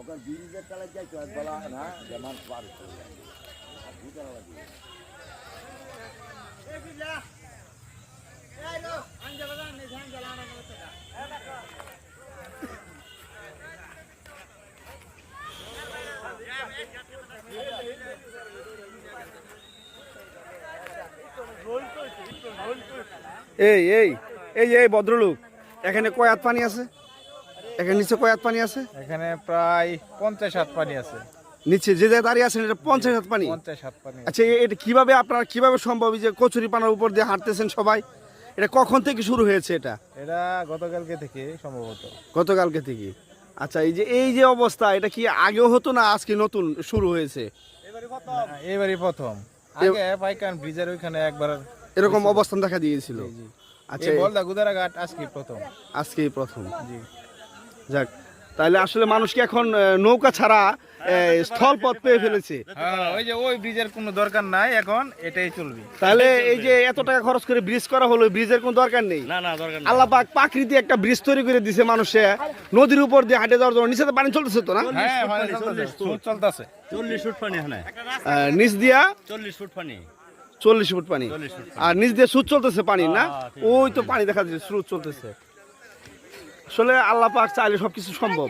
ওখানে ব্রিজের তলায় যাইতে হয় বলা না যে মানুষ পার হয়ে যায় আর ভিতরে লাগে এই এই এই যে এই ভদ্রলোক এখানে কয় হাত পানি আছে? এখানে নিচে কয় হাত পানি আছে? এখানে প্রায় 50 হাত পানি আছে। নিচে যে জায়গায় দাঁড়িয়ে আছেন এটা 50 হাত পানি? 50 হাত পানি। আচ্ছা এটা কিভাবে আপনার কিভাবে সম্ভব এই যে কচুরি পানার উপর দিয়ে হাঁটতেছেন সবাই? এটা কখন থেকে শুরু হয়েছে এটা? এটা গতকালকে থেকে সম্ভবত। গতকালকে থেকে। আচ্ছা এই যে অবস্থা এটা কি আগেও হতো না আজকে নতুন শুরু হয়েছে? এবারই প্রথম। আগে পাইকান ব্রিজের ওইখানে একবার এরকম অবস্থান দেখা দিয়েছিল। জি। আচ্ছা এই বলদা গুদারাঘাট আজকেই প্রথম। জি। যাক তাহলে আসলে মানুষ কি এখন নৌকা ছাড়া স্থলপথ পেয়ে ফেলেছে? হ্যাঁ, ওই যে ওই ব্রিজের কোনো দরকার নাই, এখন এটাই চলবে। তাহলে এই যে এত টাকা খরচ করে ব্রিজ করা হলো, ব্রিজের কোনো দরকার নেই? না দরকার নেই। আল্লাহ পাক প্রাকৃতিক একটা ব্রিজ তৈরি করে দিয়েছে মানুষে নদীর উপর দিয়ে হাঁটে যাওয়ার জন্য। নিচে তো পানি চলতেছে তো না? হ্যাঁ, চলতেছে। 40 ফুট পানি এখানে, নিচ দিয়া 40 ফুট পানি। 40 ফুট পানি আর নিচ দিয়ে স্রোত চলতেছে পানি না? ওই তো পানি দেখা যাচ্ছে স্রোত চলতেছে। আসলে আল্লাহ পাক চাইলে সবকিছু সম্ভব।